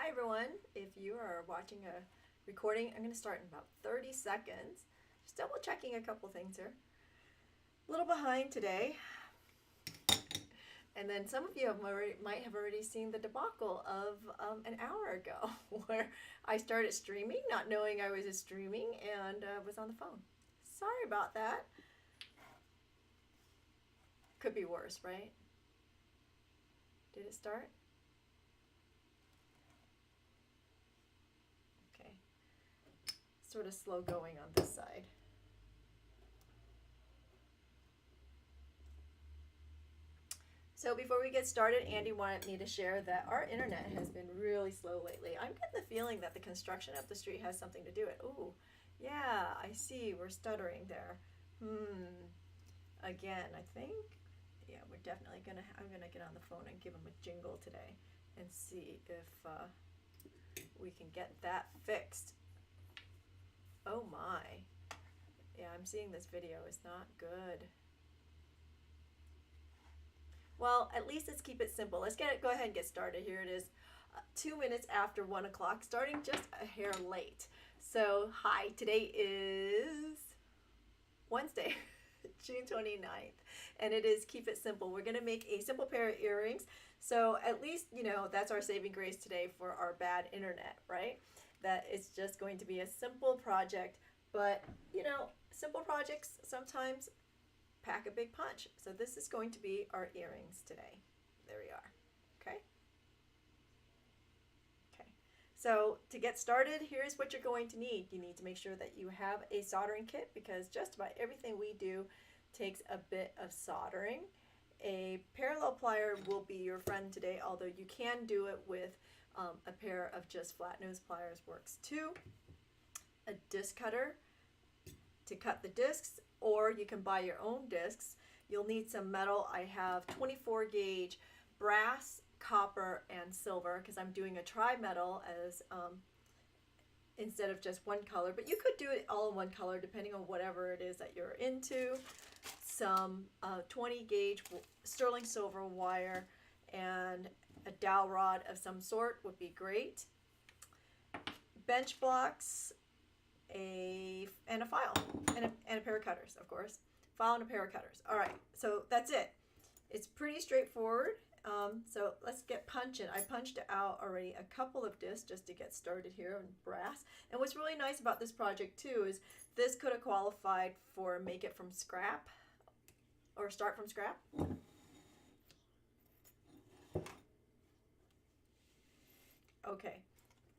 Hi everyone, if you are watching a recording, I'm going to start in about 30 seconds. Just double checking a couple things here. A little behind today. And then some of you might have already seen the debacle of an hour ago where I started streaming, not knowing I was streaming, and was on the phone. Sorry about that. Could be worse, right? Did it start? Okay. Sort of slow going on this side. So before we get started, Andy wanted me to share that our internet has been really slow lately. I'm getting the feeling that the construction up the street has something to do with it. Ooh, yeah, I see. We're stuttering there. Again, I think, yeah, we're definitely I'm gonna get on the phone and give him a jingle today and see if we can get that fixed. Oh my. Yeah, I'm seeing this video is not good. Well, at least let's keep it simple. Let's go ahead and get started. Here it is, 2 minutes after 1 o'clock, starting just a hair late. So, hi, today is Wednesday, June 29th, and it is Keep It Simple. We're going to make a simple pair of earrings. So at least, that's our saving grace today for our bad internet, right? That it's just going to be a simple project, but, simple projects sometimes pack a big punch. So this is going to be our earrings today. There we are. Okay. So to get started, here's what you're going to need. You need to make sure that you have a soldering kit because just about everything we do takes a bit of soldering. A parallel plier will be your friend today, although you can do it with a pair of just flat nose pliers works too. A disc cutter to cut the discs, or you can buy your own discs. You'll need some metal. I have 24 gauge brass, copper, and silver because I'm doing a tri-metal as instead of just one color, but you could do it all in one color depending on whatever it is that you're into. Some 20 gauge sterling silver wire and a dowel rod of some sort would be great. Bench blocks, and a file and a pair of cutters, of course. File and a pair of cutters. All right, so that's it. It's pretty straightforward. So let's get punching. I punched out already a couple of discs just to get started here in brass. And what's really nice about this project too is this could have qualified for make it from scrap or start from scrap. Okay.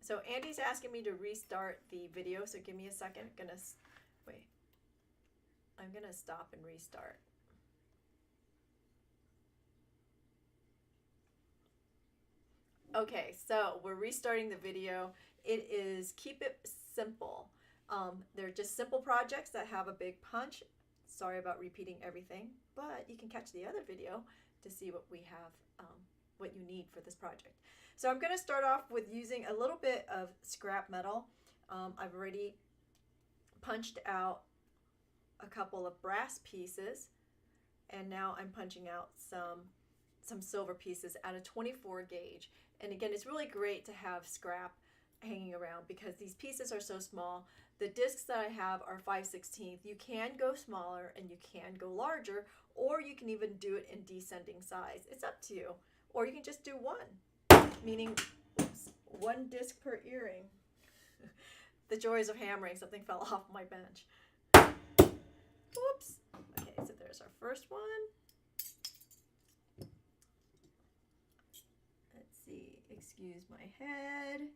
So Andy's asking me to restart the video, so give me a second. I'm gonna stop and restart. Okay, so we're restarting the video. It is Keep It Simple. They're just simple projects that have a big punch. Sorry about repeating everything, but you can catch the other video to see what we have, what you need for this project. So I'm going to start off with using a little bit of scrap metal. I've already punched out a couple of brass pieces, and now I'm punching out some silver pieces at a 24 gauge. And again, it's really great to have scrap hanging around because these pieces are so small. The discs that I have are 5/16. You can go smaller and you can go larger, or you can even do it in descending size. It's up to you. Or you can just do one, meaning one disc per earring. The joys of hammering. Something fell off my bench. Whoops. Okay, so there's our first one. Let's see. Excuse my head.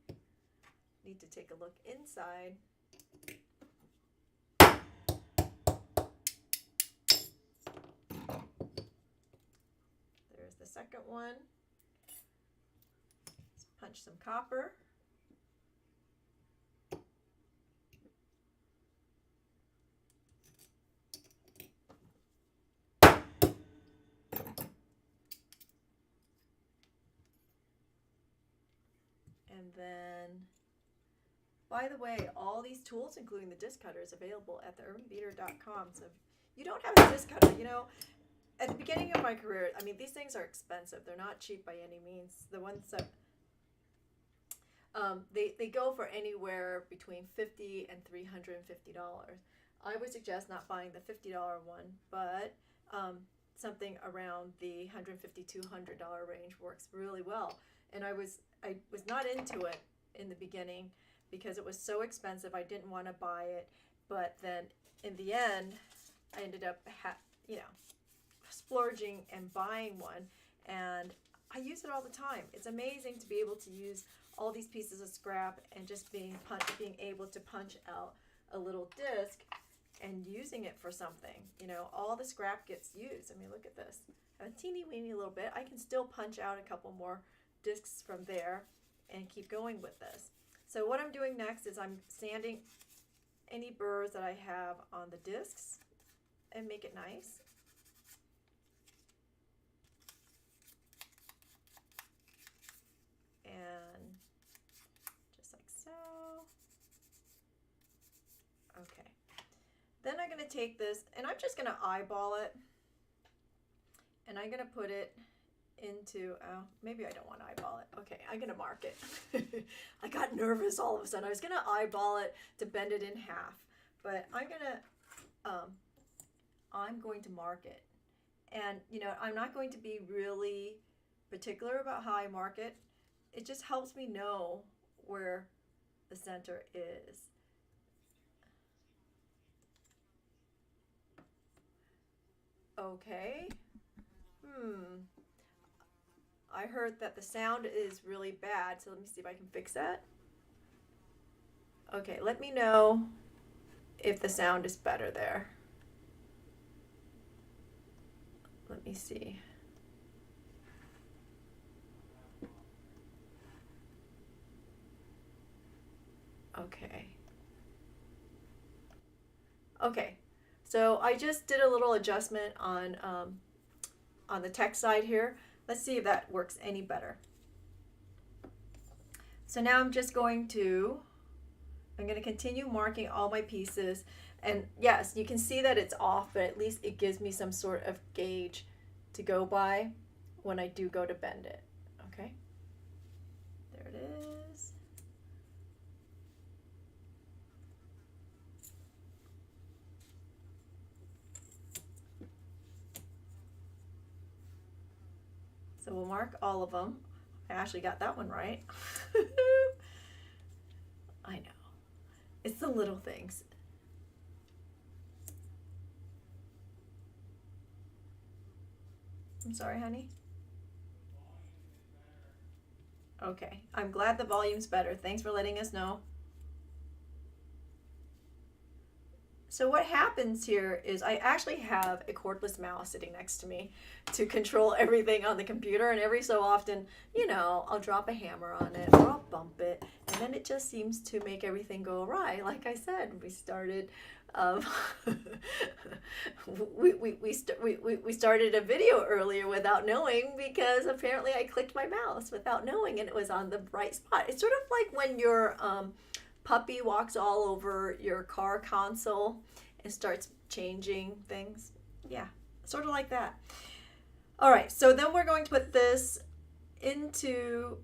Need to take a look inside. There's the second one. Let's punch some copper. And then, by the way, all these tools, including the disc cutter, is available at theurbanbeater.com. So if you don't have a disc cutter, at the beginning of my career, these things are expensive. They're not cheap by any means. The ones that They go for anywhere between $50 and $350. I would suggest not buying the $50 one, but something around the $150 $200 range works really well. And I was not into it in the beginning because it was so expensive. I didn't want to buy it, but then in the end, I ended up splurging and buying one, and I use it all the time. It's amazing to be able to use all these pieces of scrap and just being able to punch out a little disc and using it for something. All the scrap gets used. I mean, look at this. A teeny weeny little bit. I can still punch out a couple more discs from there and keep going with this. So what I'm doing next is I'm sanding any burrs that I have on the discs and make it nice. And just like so. Okay. Then I'm going to take this and I'm just going to eyeball it. And I'm going to put it into, maybe I don't want to eyeball it. Okay, I'm going to mark it. I got nervous all of a sudden. I was going to eyeball it to bend it in half. But I'm going to mark it. And, I'm not going to be really particular about how I mark it. It just helps me know where the center is. Okay. I heard that the sound is really bad, so let me see if I can fix that. Okay, let me know if the sound is better there. Let me see. Okay. Okay, so I just did a little adjustment on the text side here. Let's see if that works any better. So now I'm going to continue marking all my pieces. And yes, you can see that it's off, but at least it gives me some sort of gauge to go by when I do go to bend it. Okay, there it is. So we'll mark all of them. I actually got that one right. I know. It's the little things. I'm sorry, honey. Okay, I'm glad the volume's better. Thanks for letting us know. So what happens here is I actually have a cordless mouse sitting next to me to control everything on the computer, and every so often, I'll drop a hammer on it or I'll bump it, and then it just seems to make everything go awry. Like I said, we started we started a video earlier without knowing, because apparently I clicked my mouse without knowing and it was on the right spot. It's sort of like when your puppy walks all over your car console and starts changing things. Yeah, sort of like that. All right, so then we're going to put this into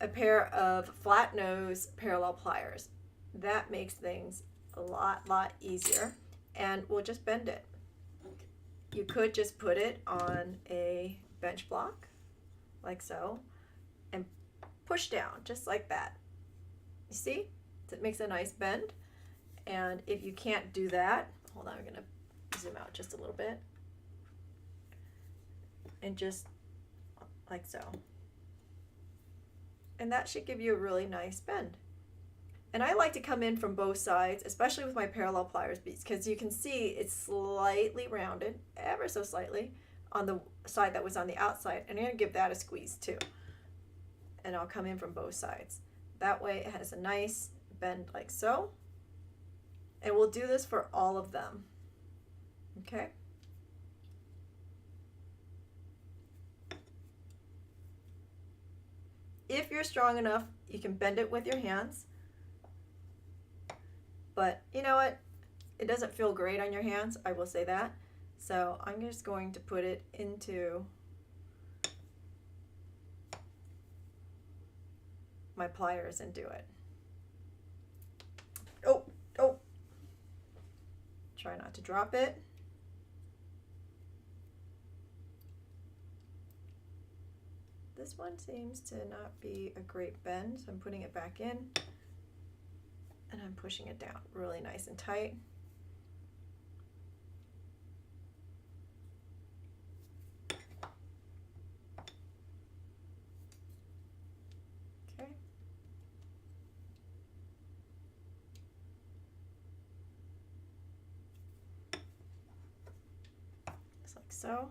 a pair of flat nose parallel pliers. That makes things a lot easier, and we'll just bend it. You could just put it on a bench block like so and push down just like that. You see? It makes a nice bend. And if you can't do that, hold on, I'm going to zoom out just a little bit. And just like so. And that should give you a really nice bend. And I like to come in from both sides, especially with my parallel pliers, because you can see it's slightly rounded, ever so slightly, on the side that was on the outside. And I'm going to give that a squeeze too. And I'll come in from both sides. That way it has a nice bend like so. And we'll do this for all of them. Okay? If you're strong enough, you can bend it with your hands. But you know what? It doesn't feel great on your hands, I will say that. So I'm just going to put it into my pliers and do it. Oh, oh. Try not to drop it. This one seems to not be a great bend, so I'm putting it back in and I'm pushing it down really nice and tight. Okay. Just like so.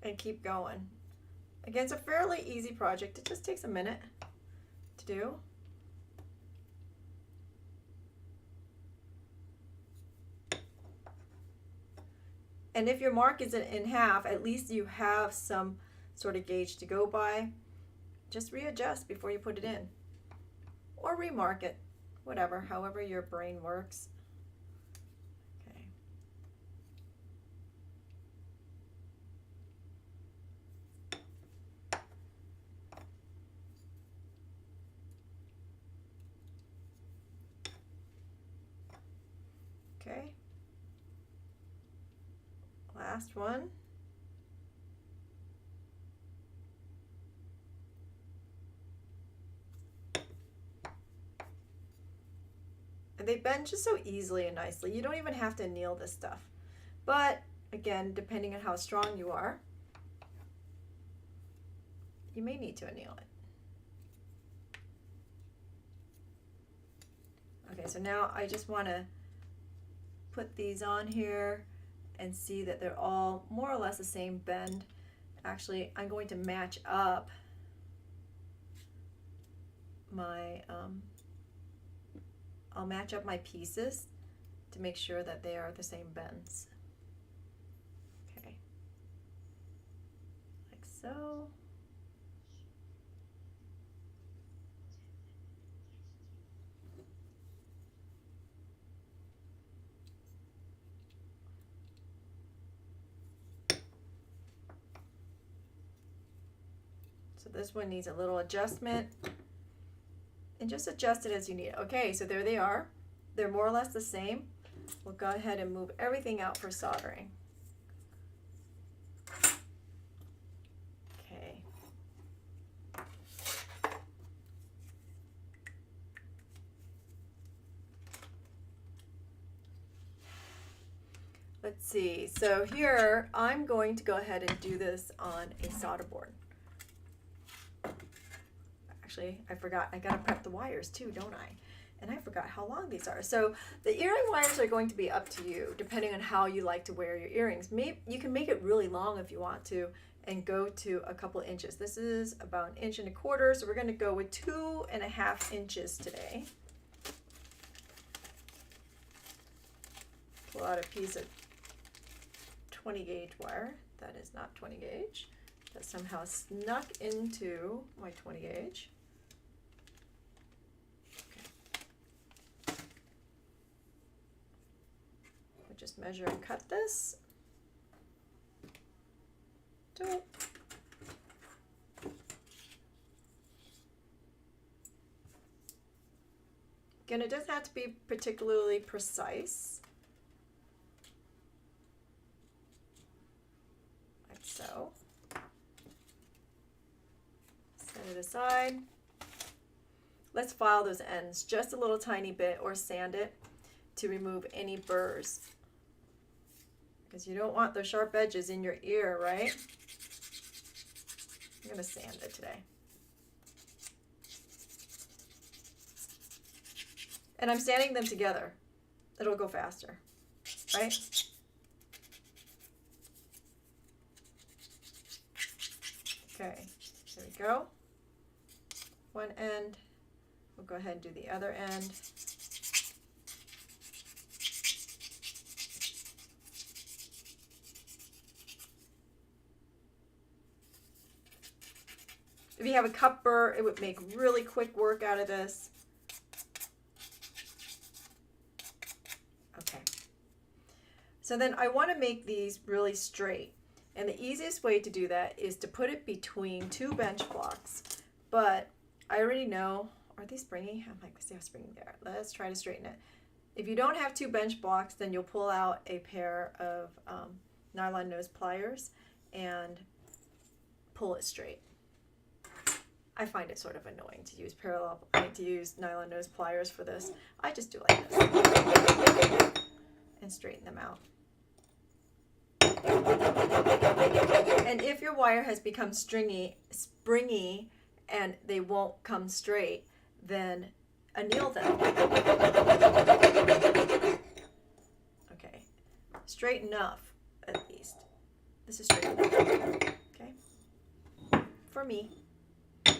And keep going. Again, it's a fairly easy project. It just takes a minute to do. And if your mark is in half, at least you have some sort of gauge to go by. Just readjust before you put it in. Or remark it, whatever, however your brain works. Okay. Okay. Last one. And they bend just so easily and nicely. You don't even have to anneal this stuff. But again, depending on how strong you are, you may need to anneal it. Okay, so now I just want to put these on here and see that they're all more or less the same bend. Actually, I'm going to match up my, I'll match up my pieces to make sure that they are the same bends. Okay, like so. So this one needs a little adjustment, and just adjust it as you need. Okay, so there they are. They're more or less the same. We'll go ahead and move everything out for soldering. Okay. Let's see. So here, I'm going to go ahead and do this on a solder board. Actually, I forgot, I gotta prep the wires too, don't I? And I forgot how long these are. So the earring wires are going to be up to you, depending on how you like to wear your earrings. Maybe you can make it really long if you want to, and go to a couple inches. This is about 1.25 inches, so we're gonna go with 2.5 inches today. Pull out a piece of 20 gauge wire. That is not 20 gauge. That somehow snuck into my 20 gauge. Just measure and cut this. Do it. Again, it doesn't have to be particularly precise. Like so. Set it aside. Let's file those ends just a little tiny bit, or sand it to remove any burrs. Because you don't want those sharp edges in your ear, right? I'm going to sand it today. And I'm sanding them together. It'll go faster, right? Okay, there we go. One end. We'll go ahead and do the other end. If you have a cup burr, it would make really quick work out of this. Okay. So then I want to make these really straight. And the easiest way to do that is to put it between two bench blocks. But I already know, are these springy? I'm like, see how springy they are. Let's try to straighten it. If you don't have 2 bench blocks, then you'll pull out a pair of nylon nose pliers and pull it straight. I find it sort of annoying to use nylon nose pliers for this. I just do like this and straighten them out. And if your wire has become springy, and they won't come straight, then anneal them. Okay, straight enough at least. This is straight enough. Okay, for me. All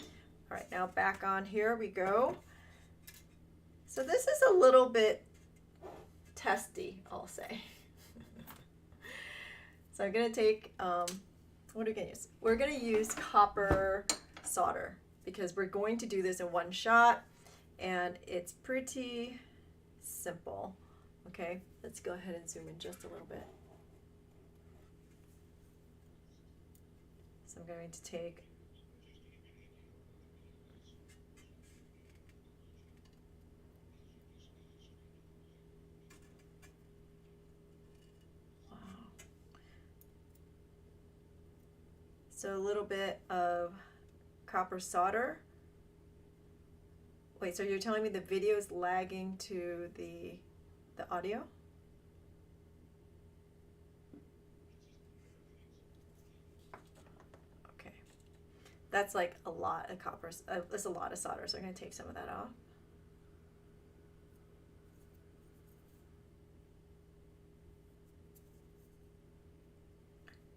right, now back on here we go. So this is a little bit testy, I'll say. So I'm gonna take, what are we gonna use? We're gonna use copper solder because we're going to do this in one shot and it's pretty simple. Okay, let's go ahead and zoom in just a little bit. So I'm going to take so a little bit of copper solder. Wait, so you're telling me the video is lagging to the audio? Okay. That's like a lot of copper. That's a lot of solder, so I'm going to take some of that off.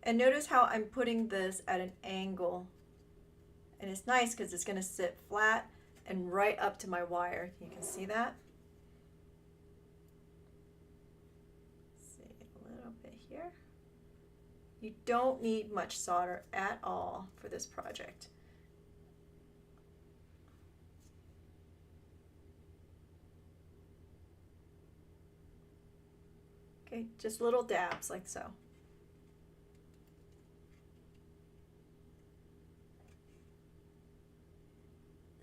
And notice how I'm putting this at an angle. And it's nice because it's going to sit flat and right up to my wire. You can see that. See a little bit here. You don't need much solder at all for this project. Okay, just little dabs like so.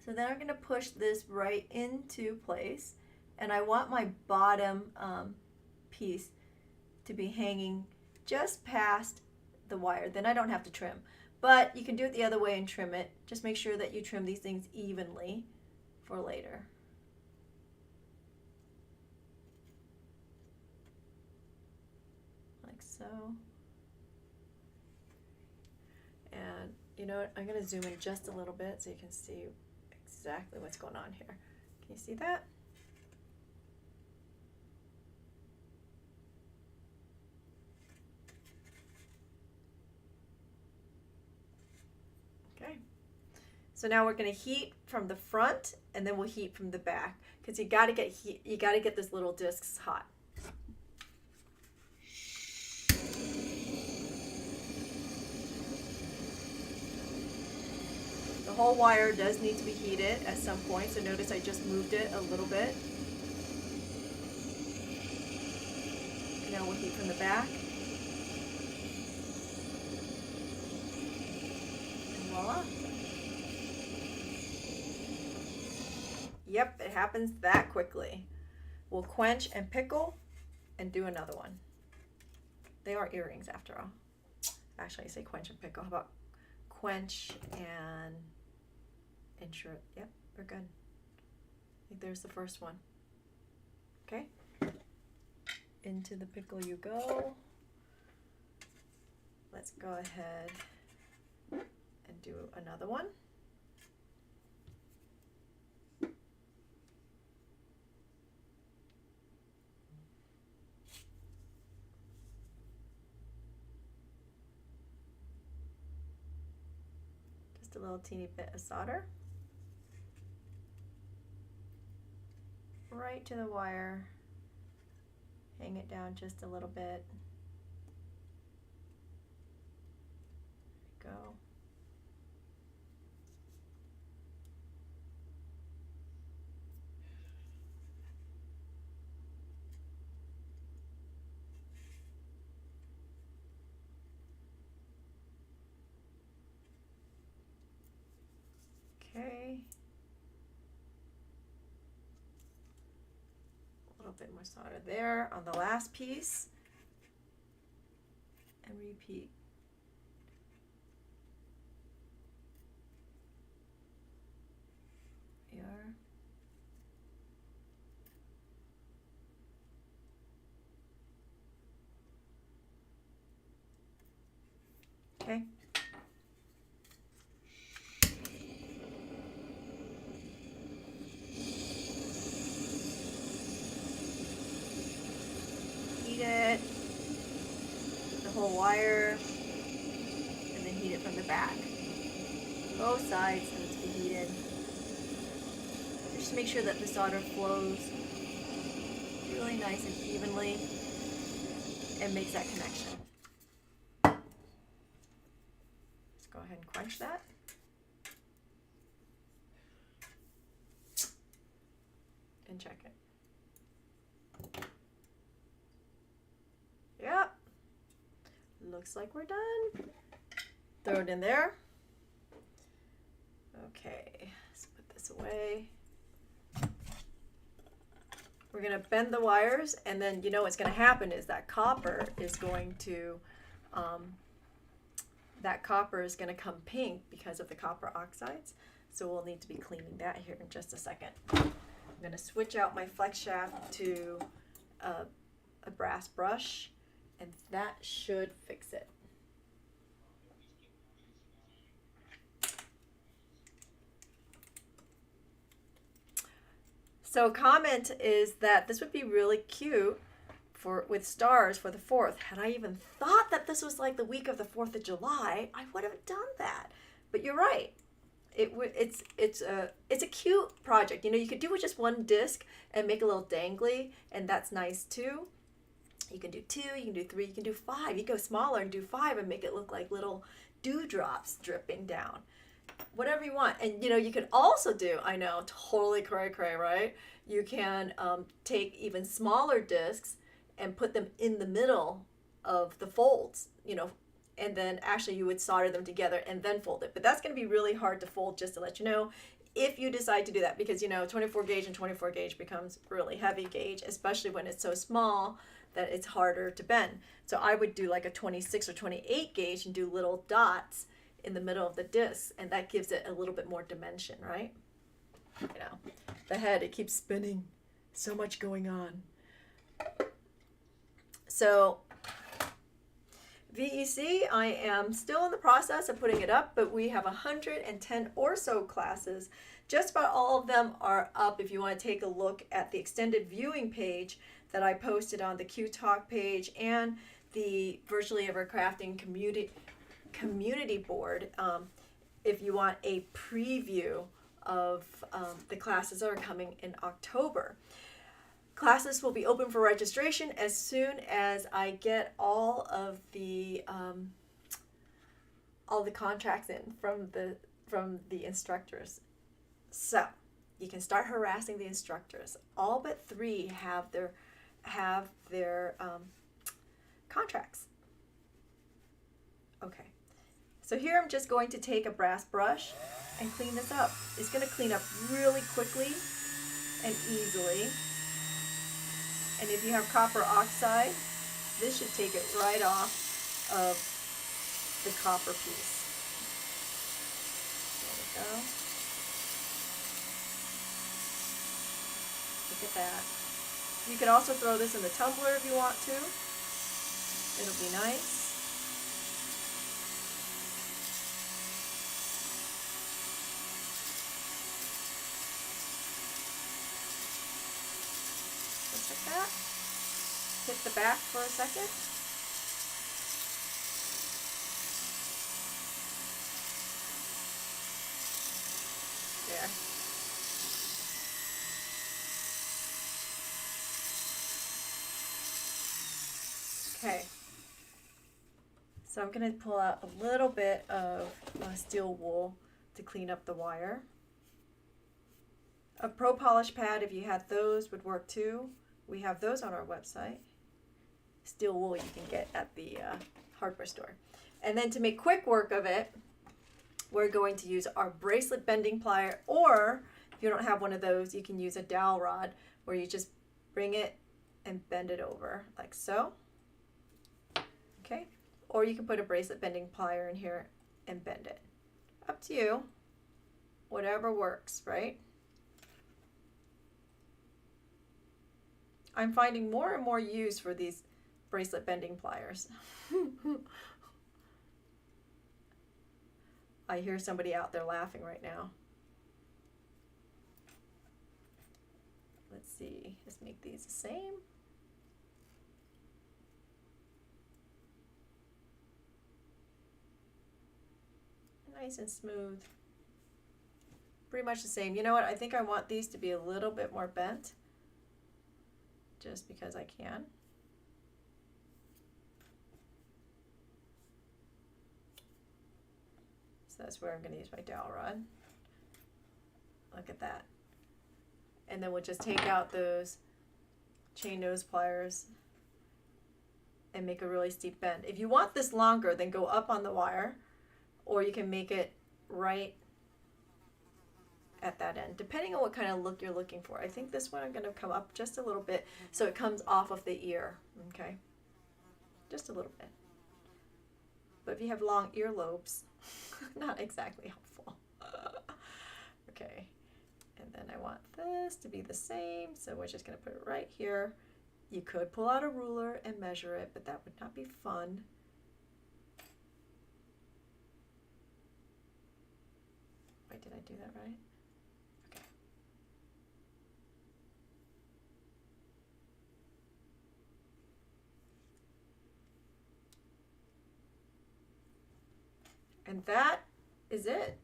So then I'm going to push this right into place, and I want my bottom piece to be hanging just past the wire. Then I don't have to trim, but you can do it the other way and trim it. Just make sure that you trim these things evenly for later. Like so. And you know what, I'm going to zoom in just a little bit so you can see exactly what's going on here. Can you see that? Okay. So now we're going to heat from the front and then we'll heat from the back because you got to get heat. You got to get this little discs hot. The whole wire does need to be heated at some point, so notice I just moved it a little bit. Now we'll heat from the back. And voila. Yep, it happens that quickly. We'll quench and pickle and do another one. They are earrings after all. Actually, I say quench and pickle. How about quench and ensure? Yep, we're good. I think there's the first one. Okay. Into the pickle you go. Let's go ahead and do another one. Just a little teeny bit of solder. Right to the wire. Hang it down just a little bit. There we go. Okay. little bit more solder there on the last piece. And repeat. Here. Okay. Heat it, the whole wire, and then heat it from the back. Both sides need to be heated. Just make sure that the solder flows really nice and evenly and makes that connection. Let's go ahead and quench that. And check it. Yep. Looks like we're done. Throw it in there. Okay, let's put this away. We're going to bend the wires, and then you know what's going to happen is that copper is going to come pink because of the copper oxides. So we'll need to be cleaning that here in just a second. I'm going to switch out my flex shaft to a brass brush, and that should fix it. So comment is that this would be really cute with stars for the 4th. Had I even thought that this was like the week of the 4th of July, I would have done that. But you're right. It's a cute project. You know, you could do with just one disc and make a little dangly, and that's nice too. You can do 2, you can do 3, you can do 5. You go smaller and do 5 and make it look like little dewdrops dripping down. Whatever you want. And you know, you can also do, I know, totally cray, right? You can take even smaller discs and put them in the middle of the folds, you know, and then actually you would solder them together and then fold it. But that's going to be really hard to fold, just to let you know, if you decide to do that, because you know 24 gauge and 24 gauge becomes really heavy gauge, especially when it's so small that it's harder to bend. So I would do like a 26 or 28 gauge and do little dots in the middle of the disc, and that gives it a little bit more dimension, right? You know, the head, it keeps spinning. So much going on. So VEC, I am still in the process of putting it up, but we have 110 or so classes. Just about all of them are up if you want to take a look at the extended viewing page that I posted on the Q Talk page and the Virtually Ever Crafting community board. If you want a preview of the classes that are coming in October. Classes will be open for registration as soon as I get all the contracts in from the instructors. So you can start harassing the instructors. All but 3 have their contracts. Okay. So here I'm just going to take a brass brush and clean this up. It's going to clean up really quickly and easily. And if you have copper oxide, this should take it right off of the copper piece. There we go. Look at that. You can also throw this in the tumbler if you want to. It'll be nice. Like that. Hit the back for a second. There. Okay. So I'm going to pull out a little bit of steel wool to clean up the wire. A Pro Polish pad, if you had those, would work too. We have those on our website. Steel wool you can get at the hardware store. And then to make quick work of it, we're going to use our bracelet bending plier, or if you don't have one of those, you can use a dowel rod where you just bring it and bend it over like so. Okay, or you can put a bracelet bending plier in here and bend it. Up to you, whatever works, right? I'm finding more and more use for these bracelet bending pliers. I hear somebody out there laughing right now. Let's see, let's make these the same. Nice and smooth. Pretty much the same. You know what? I think I want these to be a little bit more bent, just because I can. So that's where I'm going to use my dowel rod. Look at that. And then we'll just take out those chain nose pliers and make a really steep bend. If you want this longer, then go up on the wire, or you can make it right at that end, depending on what kind of look you're looking for. I think this one I'm going to come up just a little bit so it comes off of the ear, okay? Just a little bit. But if you have long earlobes, not exactly helpful. Okay, and then I want this to be the same, so we're just going to put it right here. You could pull out a ruler and measure it, but that would not be fun. Wait, did I do that right? Okay. And that is it.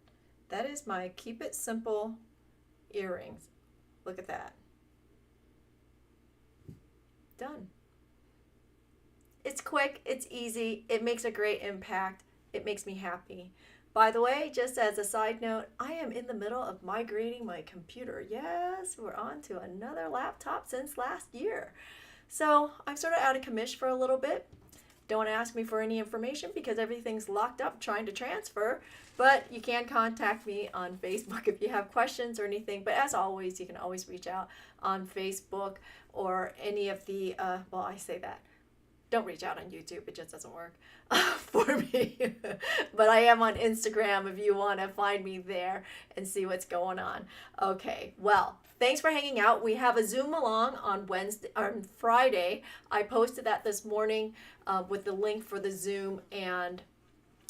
That is my Keep It Simple earrings. Look at that. Done. It's quick, it's easy, it makes a great impact, it makes me happy. By the way, just as a side note, I am in the middle of migrating my computer. Yes, we're on to another laptop since last year. So I'm sort of out of commission for a little bit. Don't ask me for any information because everything's locked up trying to transfer, but you can contact me on Facebook if you have questions or anything. But as always, you can always reach out on Facebook or any of the, well, I say that. Don't reach out on YouTube, it just doesn't work for me. But I am on Instagram if you want to find me there and see what's going on. Okay, well, thanks for hanging out. We have a Zoom along on Friday. I posted that this morning with the link for the Zoom, and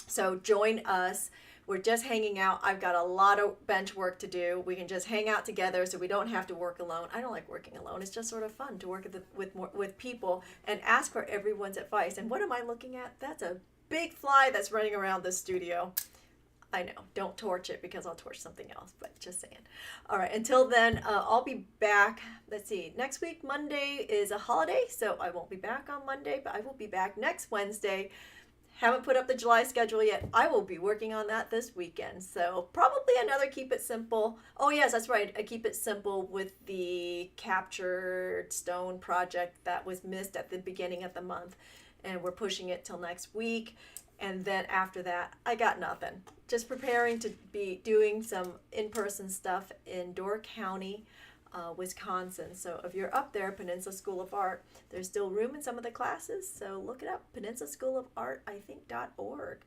so join us. We're just hanging out. I've got a lot of bench work to do. We can just hang out together so we don't have to work alone. I don't like working alone. It's just sort of fun to work with people and ask for everyone's advice. And what am I looking at? That's a big fly that's running around the studio. I know. Don't torch it because I'll torch something else, but just saying. All right. Until then, I'll be back. Let's see. Next week, Monday, is a holiday, so I won't be back on Monday, but I will be back next Wednesday. Haven't put up the July schedule yet. I will be working on that this weekend. So probably another Keep It Simple. Oh yes, that's right. I Keep It Simple with the captured stone project that was missed at the beginning of the month. And we're pushing it till next week. And then after that, I got nothing. Just preparing to be doing some in-person stuff in Door County, Wisconsin. So if you're up there, Peninsula School of Art, there's still room in some of the classes. So look it up, Peninsula School of Art, I think.org.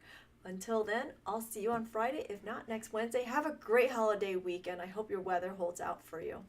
Until then, I'll see you on Friday. If not, next Wednesday. Have a great holiday weekend. I hope your weather holds out for you.